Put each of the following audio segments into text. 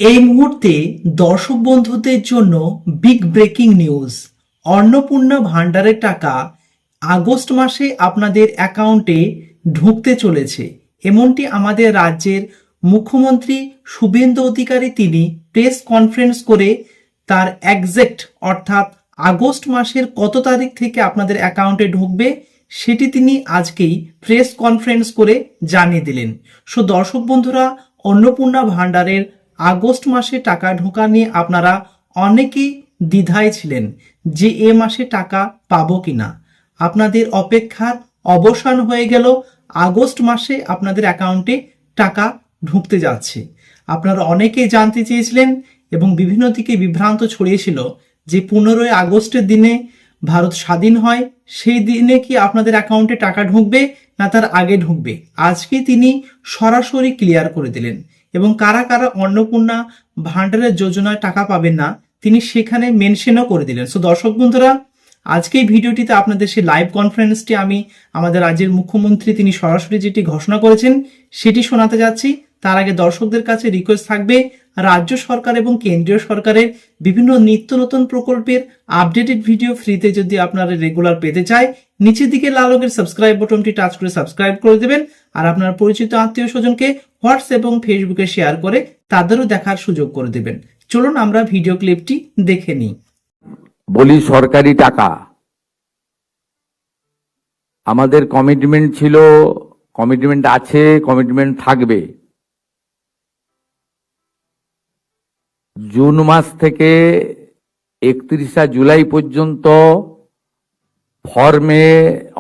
এই মুহূর্তে দর্শক বন্ধুদের জন্য বিগ ব্রেকিং নিউজ। অন্নপূর্ণা ভান্ডারের টাকা আগস্ট মাসে আপনাদের অ্যাকাউন্টে ঢুকতে চলেছে, এমনটি আমাদের রাজ্যের মুখ্যমন্ত্রী শুভেন্দু অধিকারী তিনি প্রেস কনফারেন্স করে তার এক্সাক্ট অর্থাৎ আগস্ট মাসের কত তারিখ থেকে আপনাদের অ্যাকাউন্টে ঢুকবে সেটি তিনি আজকেই প্রেস কনফারেন্স করে জানিয়ে দিলেন। সো দর্শক বন্ধুরা, অন্নপূর্ণা ভান্ডারের আগস্ট মাসে টাকা ঢোকা নিয়ে আপনারা অনেকেই দ্বিধায় ছিলেন যে এ মাসে টাকা পাবো কিনা। আপনাদের অপেক্ষার অবসান হয়ে গেল, আগস্ট মাসে আপনাদের অ্যাকাউন্টে টাকা ঢুকতে যাচ্ছে। আপনারা অনেকেই জানতে চেয়েছিলেন এবং বিভিন্ন দিকে বিভ্রান্ত ছড়িয়েছিল যে 15ই আগস্টের দিনে ভারত স্বাধীন হয়, সেই দিনে কি আপনাদের অ্যাকাউন্টে টাকা ঢুকবে না তার আগে ঢুকবে। আজকে তিনি সরাসরি ক্লিয়ার করে দিলেন এবং কারা কারা অন্নপূর্ণা ভান্ডারের যোজনায় টাকা পাবেন না তিনি সেখানে মেনশনও করে দিলেন। সো দর্শক বন্ধুরা, আজকে এই ভিডিওটিতে আপনাদের সেই লাইভ কনফারেন্সটি আমি আমাদের রাজ্যের মুখ্যমন্ত্রী তিনি সরাসরি যেটি ঘোষণা করেছেন সেটি শোনাতে যাচ্ছি। তার আগে দর্শকদের কাছে রিকোয়েস্ট থাকবে, রাজ্য সরকার এবং কেন্দ্রীয় সরকারের বিভিন্ন নিত্য নতুন প্রকল্পের আপডেটেড ভিডিও ফ্রিতে যদি আপনারা রেগুলার পেতে চায়, নিচের দিকে লাল রঙের সাবস্ক্রাইব বাটনটি টাচ করে সাবস্ক্রাইব করে দেবেন আর আপনার পরিচিত আত্মীয় স্বজনকে হোয়াটসঅ্যাপ এবং ফেসবুকে শেয়ার করে তাদেরও দেখার সুযোগ করে দেবেন। চলুন আমরা ভিডিও ক্লিপটি দেখে নিই। বলি সরকারি টাকা আমাদের কমিটমেন্ট ছিল, কমিটমেন্ট আছে, কমিটমেন্ট থাকবে। জুন মাস থেকে 31 জুলাই পর্যন্ত ফর্মে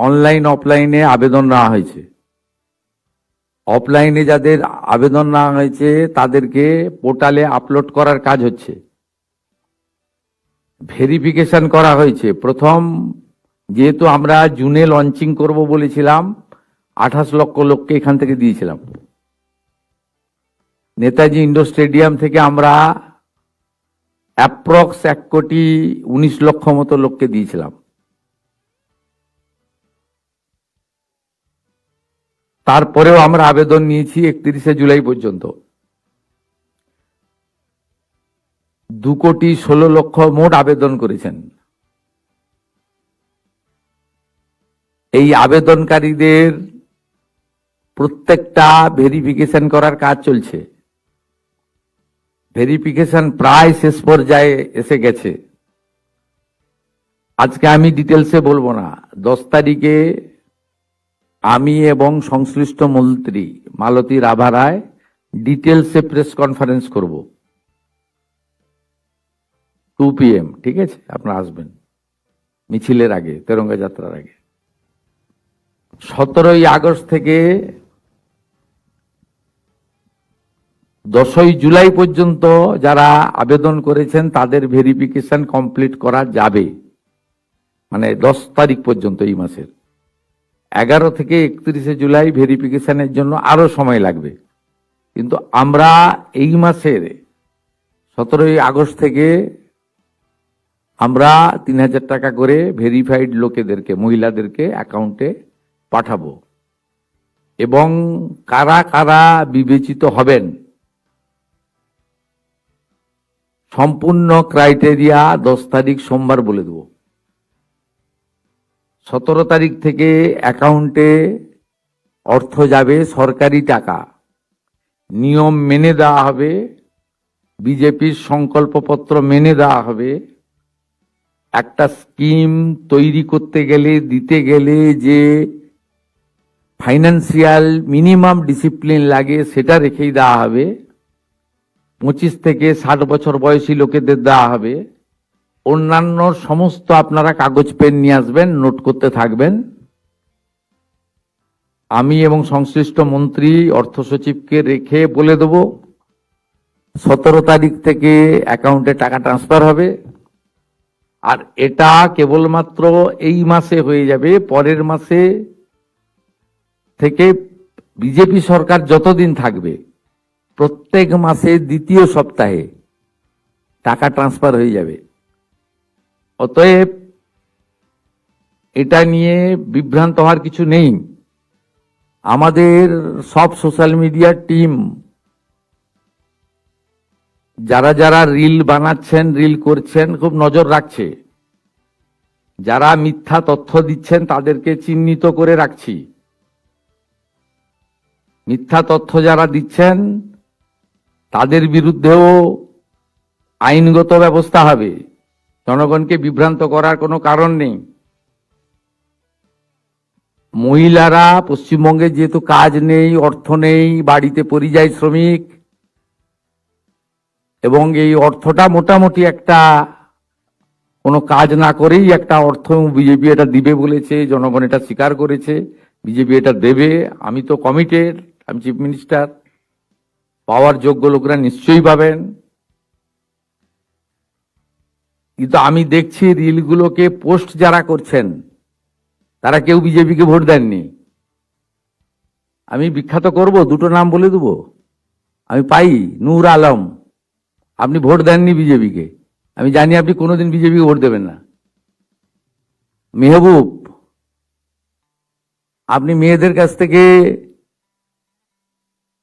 অনলাইন অফলাইনে আবেদন নেওয়া হয়েছে। অফলাইনে যাদের আবেদন নেওয়া হয়েছে তাদেরকে পোর্টালে আপলোড করার কাজ হচ্ছে, ভেরিফিকেশন করা হয়েছে। প্রথম যেহেতু আমরা জুনে লঞ্চিং করব বলেছিলাম, 28 লক্ষ লোককে এখান থেকে দিয়েছিলাম। নেতাজি ইন্ডোর স্টেডিয়াম থেকে আমরা অ্যাপ্রক্স 1,19,00,000 মতো লোককে দিয়েছিলাম। তারপরেও আমরা আবেদন নিয়েছি 31 জুলাই পর্যন্ত। 2,16,00,000 মোট আবেদন করেছেন। এই আবেদনকারীদের প্রত্যেকটা ভেরিফিকেশন করার কাজ চলছে। ভেরিফিকেশন প্রায় শেষ পর্যায়ে এসে গেছে। আজকে আমি ডিটেলসে বলবো না। 10 তারিখে আমি এবং সংশ্লিষ্ট মন্ত্রী মালতী রাভা রায় ডিটেলসে প্রেস কনফারেন্স করব 2 PM, ঠিক আছে? আপনারা আসবেন মিছিলের আগে, তেরঙ্গা যাত্রার আগে। 17ই আগস্ট থেকে 10ই জুলাই পর্যন্ত যারা আবেদন করেছেন তাদের ভেরিফিকেশন কমপ্লিট করা যাবে, মানে 10 তারিখ পর্যন্ত এই মাসের। 11 থেকে 31 জুলাই ভেরিফিকেশনের জন্য আরো সময় লাগবে। কিন্তু আমরা এই মাসের 17ই আগস্ট থেকে আমরা 3,000 টাকা করে ভেরিফাইড লোকেদেরকে, মহিলাদেরকে অ্যাকাউন্টে পাঠাবো। এবং কারা কারা বিবেচিত হবেন সম্পূর্ণ ক্রাইটেরিয়া 10 তারিখ সোমবার বলে দেব। 17 তারিখ থেকে অ্যাকাউন্টে অর্থ যাবে, সরকারি টাকা, নিয়ম মেনে দেওয়া হবে, বিজেপির সংকল্পপত্র মেনে দেওয়া হবে। একটা স্কিম তৈরি করতে গেলে, দিতে গেলে যে ফাইন্যান্সিয়াল মিনিমাম ডিসিপ্লিন লাগে সেটা রেখেই দেওয়া হবে। 25 থেকে 60 বছর বয়সী লোকেদের দেওয়া হবে। অন্যান্য সমস্ত আপনারা কাগজ পেন নিয়ে আসবেন, নোট করতে থাকবেন। আমি এবং সংশ্লিষ্ট মন্ত্রী অর্থ সচিবকে রেখে বলে দেব 17 তারিখ থেকে অ্যাকাউন্টে টাকা ট্রান্সফার হবে। আর এটা কেবলমাত্র এই মাসে হয়ে যাবে, পরের মাসে থেকে বিজেপি সরকার যতদিন থাকবে প্রত্যেক মাসে দ্বিতীয় সপ্তাহে টাকা ট্রান্সফার হয়ে যাবে। অতএব এটা নিয়ে বিভ্রান্ত হওয়ার কিছু নেই। আমাদের সব সোশ্যাল মিডিয়ার টিম যারা যারা রিল বানাচ্ছেন, রিল করছেন, খুব নজর রাখছে। যারা মিথ্যা তথ্য দিচ্ছেন তাদেরকে চিহ্নিত করে রাখছি। মিথ্যা তথ্য যারা দিচ্ছেন তাদের বিরুদ্ধেও আইনগত ব্যবস্থা হবে। জনগণকে বিভ্রান্ত করার কোনো কারণ নেই। মহিলারা পশ্চিমবঙ্গে যেহেতু কাজ নেই, অর্থ নেই, বাড়িতে পরিযায়ী শ্রমিক, এবং এই অর্থটা মোটামুটি একটা কোনো কাজ না করেই একটা অর্থ বিজেপি এটা দিবে বলেছে, জনগণ এটা স্বীকার করেছে, বিজেপি এটা দেবে। আমি তো কমিটেড, আমি চিফ মিনিস্টার, পাওয়ার যোগ্য লোকরা নিশ্চয়ই পাবেন। কিন্তু আমি দেখছি রিলগুলোকে পোস্ট যারা করছেন তারা কেউ বিজেপিকে ভোট দেননি। আমি বিখ্যাত করব, দুটো নাম বলে দেবো। আমি পাই নূর আলম, আপনি ভোট দেননি বিজেপিকে, আমি জানি আপনি কোনোদিন বিজেপিকে ভোট দেবেন না। মেহবুব, আপনি মেয়েদের কাছ থেকে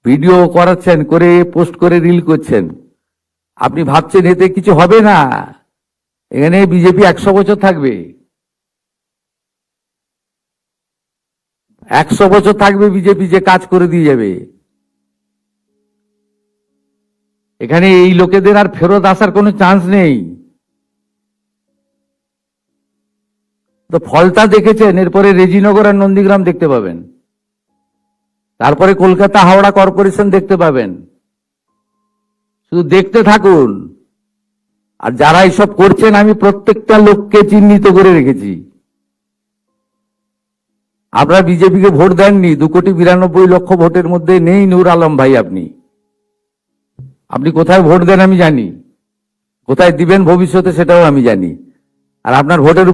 ভিডিও করাচ্ছেন, করে পোস্ট করে রিল করছেন, আপনি ভাবছেন এতে কিছু হবে না। এখানে বিজেপি 100 বছর থাকবে, 100 বছর থাকবে বিজেপি, যে কাজ করে দিয়ে যাবে। এখানে এই লোকেদের আর ফেরত আসার কোনো চান্স নেই। তো ফলটা দেখেছেন, এরপরে রেজিনগর আর নন্দীগ্রাম দেখতে পাবেন, তারপরে কলকাতা হাওড়া কর্পোরেশন দেখতে পাবেন। শুধু দেখতে থাকুন। আর যারা এইসব করছেন আমি প্রত্যেকটা লোককে চিহ্নিত করে রেখেছি। আপনারা বিজেপিকে ভোট দেননি, 2,92,00,000 ভোটের মধ্যে নেই নূর আলম ভাই। আপনি কোথায় ভোট দেন আমি জানি, কোথায় দিবেন ভবিষ্যতে সেটাও আমি জানি। আর আপনার ভোটের